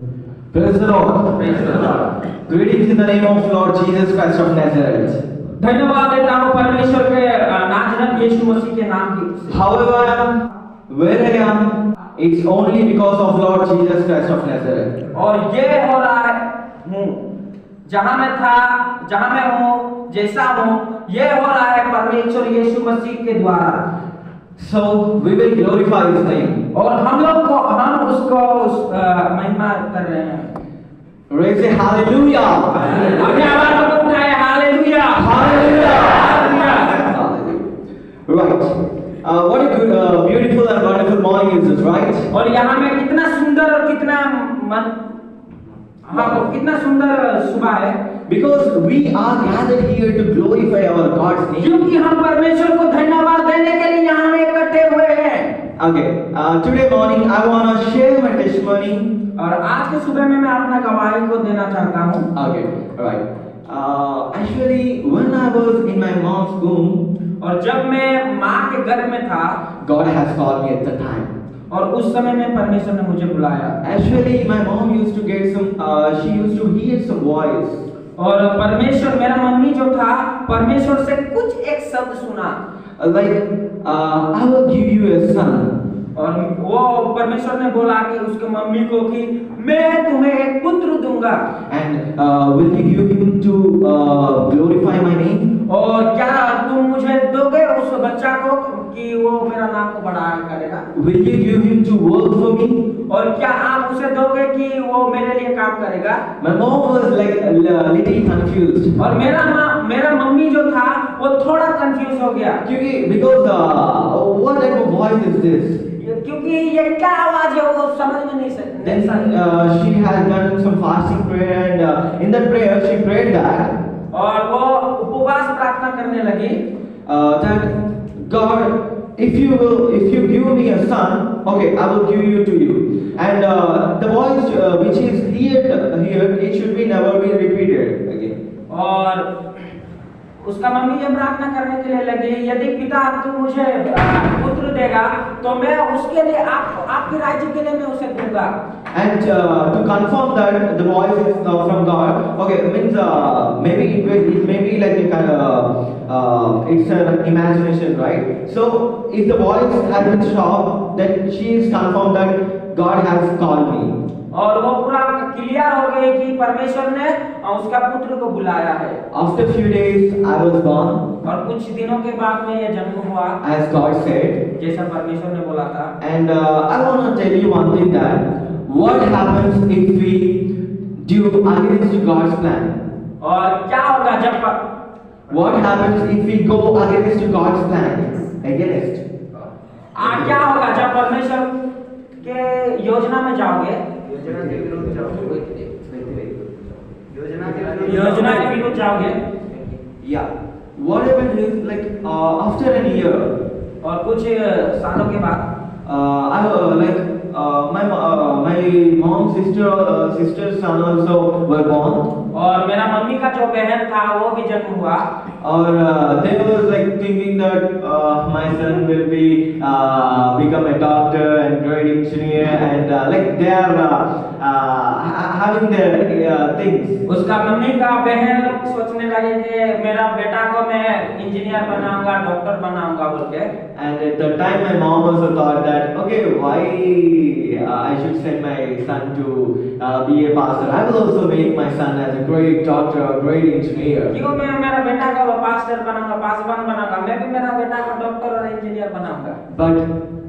Praise the Lord. Praise the Lord. Greetings in the name of Lord Jesus Christ of Nazareth. धन्यवाद देता हूँ परमेश्वर के नाज़रेत यीशु मसीह के नाम की। However I am, where I am, it's only because of Lord Jesus Christ of Nazareth. और ये हो रहा है हूँ जहाँ मैं था, जहाँ मैं हूँ, जैसा हूँ, ये हो रहा है परमेश्वर यीशु मसीह के द्वारा। So we will glorify His name. और हम उसको महिमा कर रहे हैं। Raise a hallelujah. अपने आवाज को उठाए hallelujah. Hallelujah. Right. What a good, beautiful and wonderful morning is this, right? और यहाँ में कितना सुंदर और कितना सुंदर सुबह है। Because we are gathered here to glorify our God's name. क्योंकि हम परमेश्वर को धन्यवाद देने के लिए यहाँ में इकट्ठे हुए हैं। Okay. Today morning I want to share my testimony. और आज के सुबह में मैं अपना गवाही को देना चाहता हूँ। Okay. Right. Actually, when I was in my mom's womb, और जब मैं माँ के गर्भ में था, God has called me at the time. और उस समय में परमेश्वर ने मुझे बुलाया। Actually, my mom used to get some. She used to hear some voice. और परमेश्वर, मेरा मम्मी जो था, परमेश्वर से कुछ एक शब्द सुना। Like, I will give you a son. और वो परमेश्वर ने बोला कि उसके मम्मी को कि मैं तुम्हें एक पुत्र दूंगा। And will you give him to glorify my name? और क्या तुम मुझे दोगे उस बच्चा को कि वो मेरा नाम को बड़ा करेगा? Will you give him to work for me? और क्या आप उसे दोगे कि वो मेरे लिए काम करेगा? My mom was like a little confused. और मेरा मम्मी जो था वो थोड़ा कंफ्यूज हो गया। Because what type of voice is this? क्योंकि ये क्या आवाज है वो समझ में नहीं सकती। Then she has done some fasting prayer, and in that prayer she prayed that. और वो उपवास प्रार्थना करने लगी। That God, if you give me a son, okay, I will give you to you. And the voice which is here, it should be never be repeated again. और उसका mummy जब प्रार्थना करने के लिए लगी, यदि पिता तू मुझे पुत्र देगा तो मैं उसके लिए आपके राज्य के लिए मैं उसे दूंगा। And to confirm that the voice is from God, okay, means it may be like a kind of it's an imagination, right? So if the voice has been stopped, then she is confirmed that God has called me. और वो पूरा clear हो गई कि परमेश्वर ने उसका पुत्र को बुलाया है। After few days, I was born. और कुछ दिनों के बाद में यह जन्म हुआ। As God said. जैसा परमेश्वर ने बोला था। And I want to tell you one thing that what happens if we do against God's plan? और क्या होगा जब What happens if we go against God's plan? Against. क्या होगा जब परमेश्वर के योजना में जाओगे? योजना के विरुद्ध जाओगे? Yeah. What happens is like after a year. और कुछ सालों के बाद my mom's sister's son also were born. और मेरा मम्मी का जो बहन था वो भी जन्म हुआ। और they was like thinking that my son will be become a doctor and great engineer and like they are having their things. उसका मम्मी का बहन सोचने लगे कि मेरा बेटा को मैं इंजीनियर बनाऊंगा, डॉक्टर बनाऊंगा बोल के। And at the time my mom also thought that okay, why I should send my son to be a pastor. I will also make my son as a great doctor or great engineer. क्यों मैं मेरा बेटा को pastor बनाऊंगा, पासवान बनाऊंगा, मैं भी मेरा बेटा को डॉक्टर और इंजीनियर बनाऊंगा। But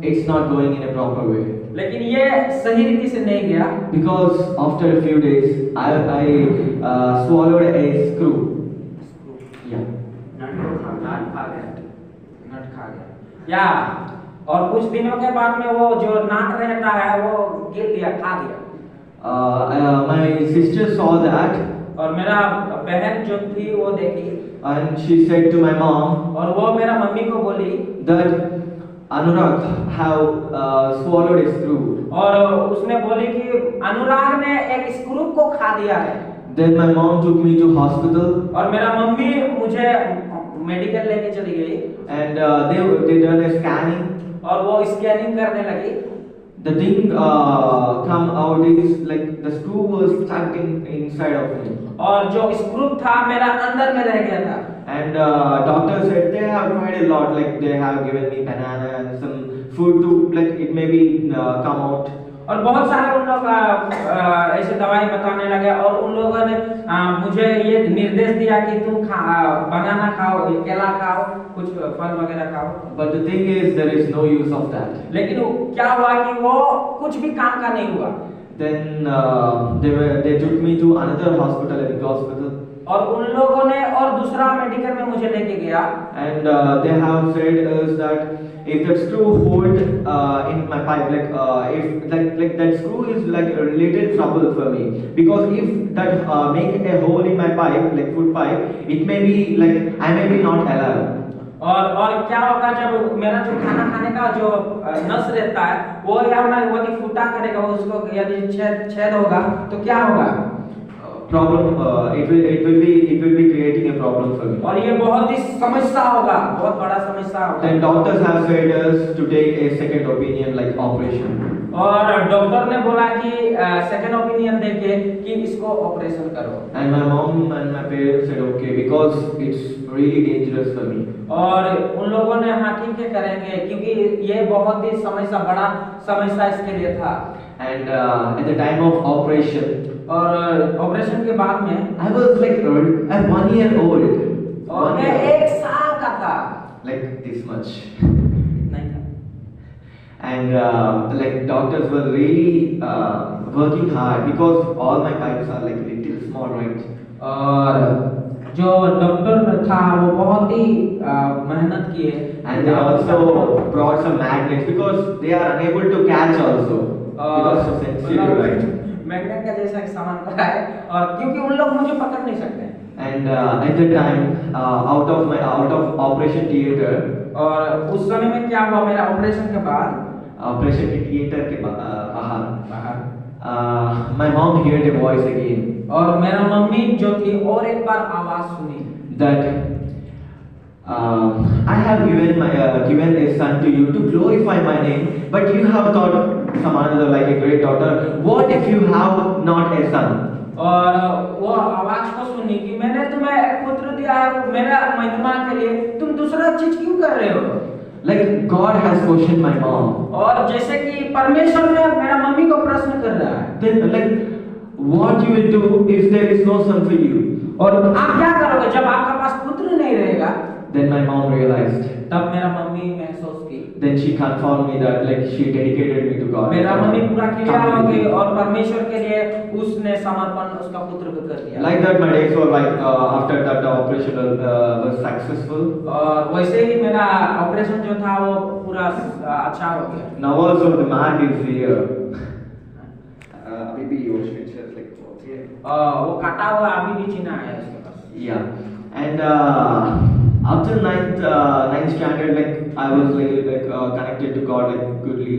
it's not going in a proper way. लेकिन ये सही रीति से नहीं गया। Because after a few days, I swallowed a screw. Yeah. नट खा गया। या और कुछ दिनों के बाद में वो जो नाट रहता है वो गिर दिया, खा दिया। My sister saw that. और मेरा बहन जो थी वो देखी। And she said to my mom. और वो मेरा मम्मी को बोली that Anurag have swallowed a screw. और उसने बोली कि अनुराग ने एक स्क्रू को खा दिया है। Then my mom took me to hospital. और मेरा मम्मी मुझे मेडिकल लेके चली गई। And they done a scanning. और वो स्कैनिंग करने लगी। the thing come out is like the screw was stuck inside of me. और जो स्क्रू था मेरा अंदर में रह गया था। And doctor said they have tried a lot, like they have given me banana and some food to like it maybe come out. और बहुत सारे उन लोग ऐसे दवाई बताने लगे और उन लोगों ने मुझे ये निर्देश दिया कि तुम बनाना खाओ, केला खाओ, कुछ फल वगैरह खाओ। But the thing is there is no use of that. लेकिन क्या हुआ कि वो कुछ भी काम का नहीं हुआ। Then they took me to another hospital, a big hospital. और उन लोगों ने और दूसरा मेडिकल में मुझे लेके गया। And they have said us that if that screw hold in my pipe, like if like that screw is like a little trouble for me, because if that make a hole in my pipe, like food pipe, it may be like I may be not alive. और क्या होगा जब मेरा जो खाना खाने का जो नस रहता है वो या मैं यदि फूटा करेगा, वो उसको यदि छेद होगा तो क्या होगा? Problem. It will be creating a problem for me. और ये बहुत ही समस्या होगा, बहुत बड़ा समस्या होगा। Then doctors have said us to take a second opinion, like operation. और डॉक्टर ने बोला कि सेकंड ओपिनियन देके कि इसको ऑपरेशन करो। And my mom and my parents said okay because it's really dangerous for me. और उन लोगों ने हाँ ठीक है करेंगे, क्योंकि ये बहुत ही समस्या, बड़ा समस्या इसके लिए था। And at the time of operation, और ऑपरेशन के बाद में I was like 1 year old. और मैं 1 साल का था। Like this much. नहीं था। And like doctors were really working hard because all my pipes are like little small, right? और जो डॉक्टर था वो बहुत ही मेहनत किए। And they also brought some magnets because they are unable to catch also because of sensitive, right? Magnet का जैसा एक सामान पड़ा है और क्योंकि उन लोग मुझे पकड़ नहीं सकते। And at the time, out of operation theater, और उस समय में क्या हुआ, मेरा ऑपरेशन के बाद ऑपरेशन के थिएटर के बाहर बाहर my mom heard a voice again. और मेरा मम्मी जो थी और एक बार आवाज सुनी That I have given a son to you to glorify my name, but you have thought some another like a great daughter. What if you have not a son? और वो आवाज को सुनी कि मैंने तुम्हें एक पुत्र दिया है मेरा महिमा के लिए, तुम दूसरा चीज क्यों कर रहे हो? Like God has questioned my mom. और जैसे कि परमेश्वर ने मेरा मम्मी को प्रश्न कर रहा है। Then like what you will do if there is no son for you? और आप क्या करोगे जब आपका पास पुत्र नहीं रहेगा? Then my mom realized. तब मेरा मम्मी महसूस की। Then she confirmed me that like she dedicated me to God. मेरा मम्मी पूरा क्लियर हो गई और परमेश्वर के लिए उसने समर्पण उसका पुत्र को कर दिया। Like that my days were like after that the operation was successful. और वैसे ही मेरा ऑपरेशन जो था वो पूरा अच्छा हो गया। Now also the mark is here. अभी भी वो pictures like okay. वो काटा हुआ अभी भी चिन्ह है उसके पास। Yeah. And after ninth standard, like I was like connected to God like goodly.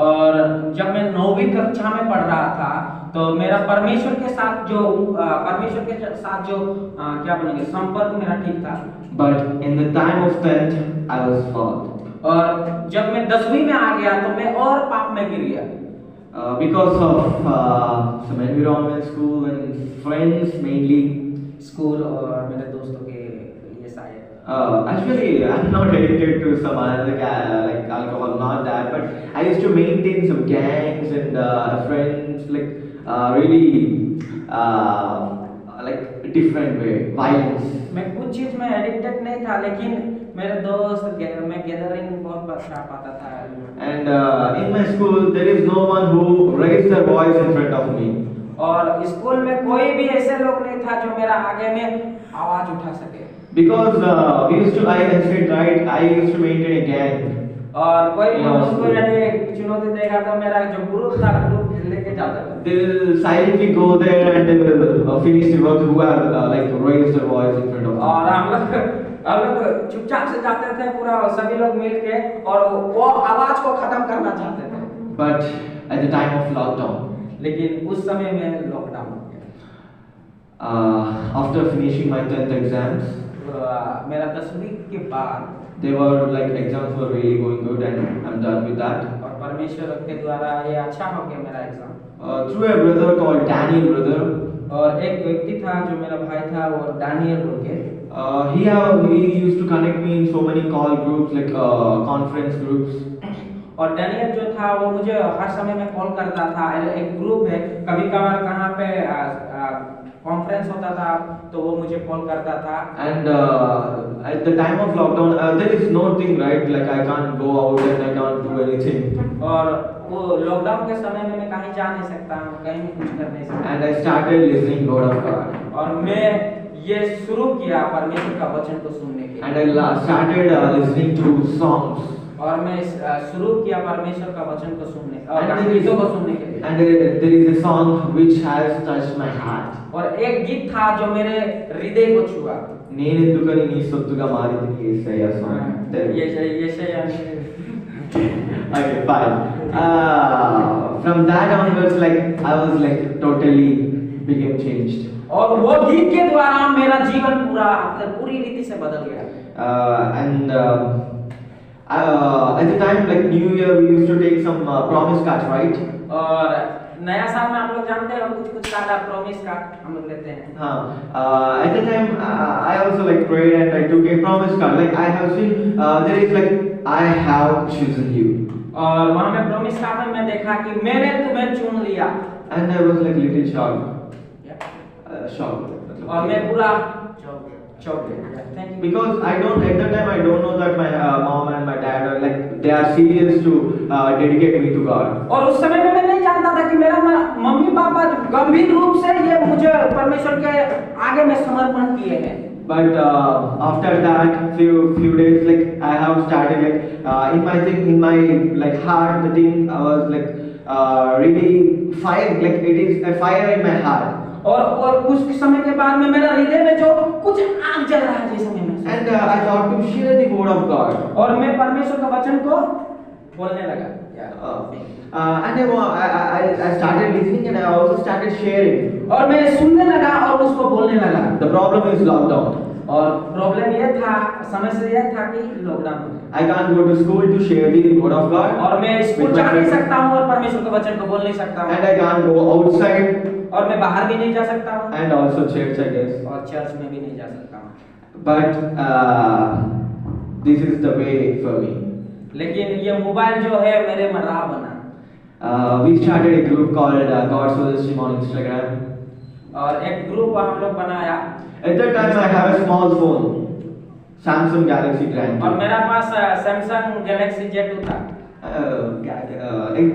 और जब मैं 9वीं कक्षा में पढ़ रहा था तो मेरा परमेश्वर के साथ जो क्या बोलेंगे संपर्क मेरा ठीक था। But in the time of 10th, I was flawed. और जब मैं 10वीं में आ गया तो मैं और पाप में गिर गया। Because of some environment, school and friends mainly. School और मेरे दोस्तों के लिए शायद। Actually, I'm not addicted to some other like alcohol, not that. But I used to maintain some gangs and friends, like really like different way, violence. मैं कुछ चीज में एडिक्टेड नहीं था, लेकिन मेरे दोस्त मैं गैदरिंग बहुत अच्छा पाता था। And in my school, there is no one who raised their voice in front of me. और स्कूल में कोई भी ऐसे लोग नहीं था जो मेरा आगे में आवाज उठा सके। Because we used to, I said right, I used to maintain a gang. और कोई मुझको यदि चुनौती देगा तो मेरा जो ग्रुप था ग्रुप लेके जाता था। They will silently go there and they will finish the work who have like raised their voice in front of me. और हम लोग चुपचाप से जाते थे पूरा सभी लोग मिलके और वो आवाज को खत्म करना चाहते थे। But at the time of lockdown, लेकिन उस समय में लॉकडाउन हो गया। after finishing my 10th exams, मेरा 10वीं के बाद they were like exams were really going good and I'm done with that. और परमेश्वर के द्वारा ये अच्छा हो गया मेरा exam. Through a brother called Daniel, brother. और एक व्यक्ति था जो मेरा भाई था, वो डैनियल बोल के। He used to connect me in so many call groups, like conference groups. और डैनियल जो था वो मुझे हर समय में कॉल करता था। एक ग्रुप है, कभी कभार कहाँ पे कॉन्फ्रेंस होता था तो वो मुझे कॉल करता था। And at the time of lockdown, there is no thing, right? Like I can't go out and I can't do anything. और वो लॉकडाउन के समय में मैं कहीं जा नहीं सकता हूँ, कहीं भी कुछ कर नहीं सकता। And I started listening word of God. और मैं ये शुरू किया परमेश्वर का वचन को सुनने के। And I started listening to songs. और मैं शुरू किया परमेश्वर का वचन को सुनने और गीतों को सुनने के लिए। And there is a song which has touched my heart. और एक गीत था जो मेरे हृदय को छुआ। నేనెందుకని నీ సొత్తుగా మారితిని యేసయ్య song. ये Okay, fine. From that onwards, like I was like totally became changed. और वो गीत के द्वारा मेरा जीवन पूरी रीति से बदल गया। And at the time, like New Year, we used to take some promise cards, right? और नया साल में आप लोग जानते हो कुछ कार्ड प्रॉमिस कार्ड हम लोग लेते हैं। हाँ, at the time I also like prayed and I took a promise card. Like I have seen there is like I have chosen you. और वहाँ में प्रॉमिस कार्ड में मैं देखा कि मैंने तुम्हें चुन लिया। And I was like little shocked. Shocked. और मैं पूरा चौंक गया। Thank you. Because I don't at that time I don't know that my mom and my dad are like they are serious to dedicate me to God. और उस समय में मैं नहीं जानता था कि मेरा मम्मी पापा गंभीर रूप से ये मुझे परमेश्वर के आगे में समर्पण किए हैं। But after that few days, like I have started like in my like heart, the thing I was like really fire, like it is a fire in my heart. और कुछ समय के बाद में मेरा हृदय में जो कुछ आग जल रहा है जैसे मैं। And I thought to share the word of God. और मैं परमेश्वर का वचन को बोलने लगा। And I started listening and I also started sharing. और मैं सुनने लगा और उसको बोलने लगा। The problem is lockdown. और प्रॉब्लम ये था, समस्या ये था कि lockdown. I can't go to school to share the word of God. और मैं स्कूल जा नहीं सकता हूँ और परमेश्वर के वचन को बोल नहीं सकता हूँ। And I can't go outside. और मैं बाहर भी नहीं जा सकता हूँ। And also church, I guess. और चर्च में भी नहीं जा सकता हूँ। But this is the way for me. लेकिन ये मोबाइल जो है मेरे में राह बना। We started a group called God's Soul Stream on Instagram. और एक ग्रुप हम लोग बनाया। At that time I have a small phone, Samsung Galaxy Grand. और मेरा पास सैमसंग गैलेक्सी Z2 था। A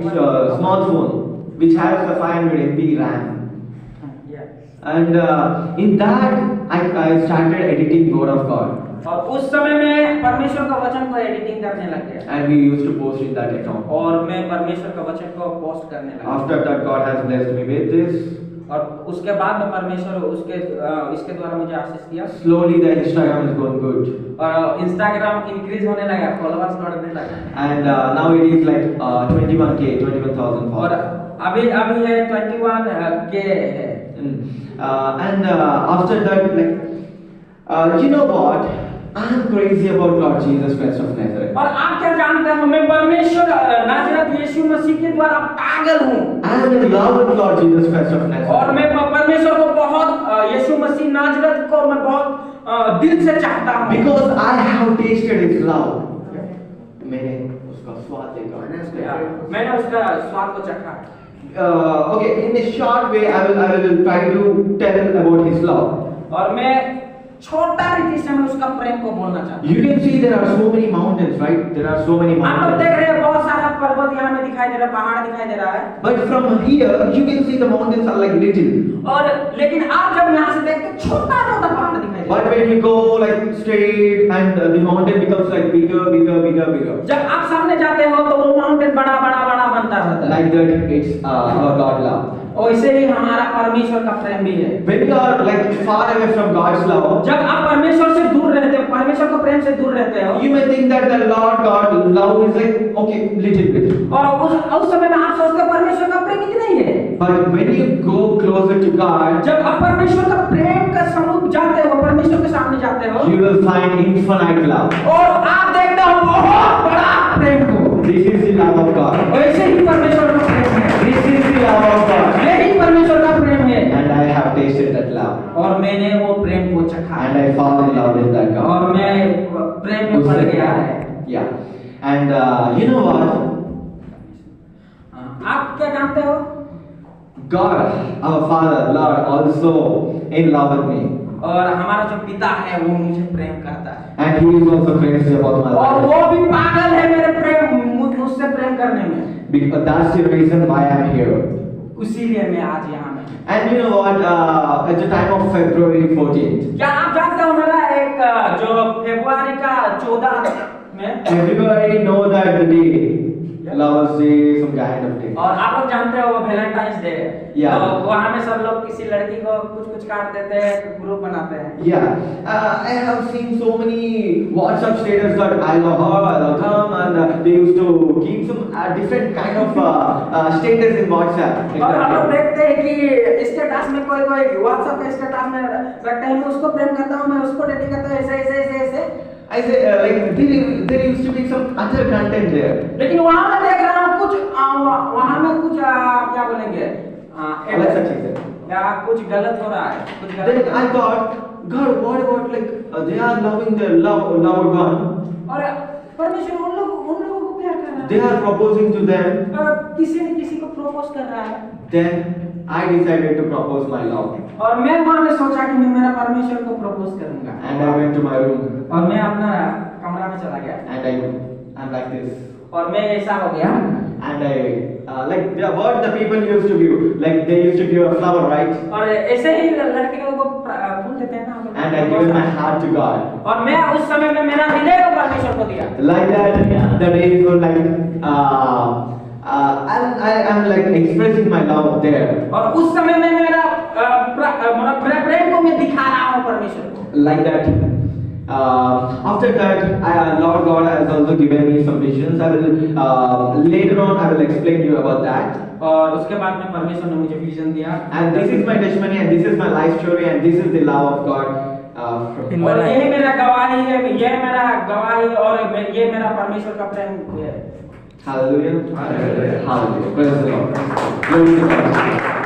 small phone which has a 500 MB RAM. And in that I started editing word of God. और उस समय में परमेश्वर का वचन को एडिटिंग करने लग गया। And we used to post in that account. और मैं परमेश्वर का वचन को पोस्ट करने लगा। After that God has blessed me with this. और उसके बाद में परमेश्वर इसके द्वारा मुझे आशीष दिया। Slowly the Instagram is going good. और इंस्टाग्राम इंक्रीज होने लगा, फॉलोअर्स बढ़ने लगा। And now it is like 21,000 और followers. अभी है 21K है। And after that, like you know what? I'm crazy about Lord Jesus Christ of Nazareth. और आप क्या जानते हैं, मैं परमेश्वर नाज़रेत यीशु मसीह के द्वारा पागल हूँ। I am in love with Lord Jesus Christ of Nazareth. और मैं परमेश्वर को बहुत, यीशु मसीह नाज़रेत को मैं बहुत दिल से चाहता हूँ। Because I have tasted His love. मैंने उसका स्वाद देखा। मैंने उसका स्वाद को चखा। Okay, in a short way, I will try to tell about His love. और मैं छोटा रीति से मैं उसका प्रेम को बोलना चाहता हूँ। You can see there are so many mountains, right? There are so many आप लोग mountains. देख रहे हैं बहुत सारा पर्वत यहाँ में दिखाई दे रहा है, पहाड़ दिखाई दे रहा है। But from here, you can see the mountains are like little. और लेकिन आप जब यहाँ से देखते हैं छोटा मोटा पहाड़ दिखाई दे रहा है। But when you go like straight and the mountain becomes like bigger. जब आप सामने जाते हो तो वो माउंटेन बड़ा बनता रहता है। Like that, it's our God love. वैसे ही हमारा परमेश्वर का प्रेम भी है। When you are like far away from God's love, जब आप परमेश्वर से दूर रहते हो, परमेश्वर के प्रेम से दूर रहते हो, you may think that the Lord God love is like okay, little. और उस समय में आप सोचते हो परमेश्वर का प्रेम इतना ही है। But when you go closer to God, जब आप परमेश्वर का प्रेम का समीप जाते हो, परमेश्वर के सामने जाते हो, you will find infinite love. और आप देखते हो बहुत बड़ा प्रेम को। This is the love of God. वैसे ही परमेश्वर का प्रेम है। This is the love of God. यही परमेश्वर का प्रेम है। And I have tasted that love. और मैंने वो प्रेम को चखा And I fall in love with that God. और मैं प्रेम में पड़ गया है। Yeah. And you know what? आप क्या जानते हो? God, our Father, Lord, also in love with me. और हमारा जो पिता है वो मुझे प्रेम करता है। And He is also crazy about my और life. वो भी पागल है मेरे मुझसे प्रेम करने में। Because that's the reason why I'm here. इसीलिए मैं आज यहाँ में। And you know what? At the time of February 14th, क्या आप जानते हो मेरा एक जो फरवरी का 14 में everybody know that the day, Lovers Day, some kind of day. और आप लोग जानते हो वो वैलेंटाइंस डे है। Yeah. तो वहाँ में सब लोग किसी लड़की को कुछ काट देते हैं, ग्रुप बनाते हैं। Yeah, I have seen so many WhatsApp status that I love her, I love him, and they used to keep some different kind of status in WhatsApp. और हम लोग देखते हैं कि स्टेटस में कोई व्हाट्सएप के स्टेटस में रखते हैं, मैं उसको प्रेम करता हूँ, मैं उसको डेटिंग करता हूँ, ऐसे। I say like there used to be some other content there. लेकिन वहाँ मैं देख रहा हूँ वहाँ में कुछ क्या बोलेंगे अलग सा चीज़ है। या कुछ गलत हो रहा है, कुछ Then गलत। I thought, God, what about like they are loving their loved one? और परमेश्वर उन लोगों को प्यार कर रहा है। They are proposing to them. किसी न किसी को प्रपोज कर रहा है। Then I decided to propose my love. और मैं वहाँ में सोचा कि मैं मेरा परमेश्वर को प्रपोज करूँगा। And I went to my room. और मैं अपना कमरा में चला गया। And I'm like this. और मैं ऐसा हो गया। And I like what the people used to give, like they used to give a flower, right? और ऐसे ही लड़कियों को फूल देते हैं ना। And I given my heart to God. और मैं उस समय में मेरा हृदय को परमेश्वर को दिया। Like that, the days were like I'm like expressing my love there. और उस समय में मेरा प्रेम को मैं दिखा रहा हूँ परमेश्वर को। Like that. After that, Lord God has also given me some visions. I will later on I will explain you about that. और उसके बाद में परमेश्वर ने मुझे विजन दिया। And this is my testimony, and this is my life story, and this is the love of God. और ये मेरा गवाही है, ये मेरा गवाही और ये मेरा परमेश्वर का प्रेम है। Hallelujah. Hallelujah. Praise the Lord. Glory to God.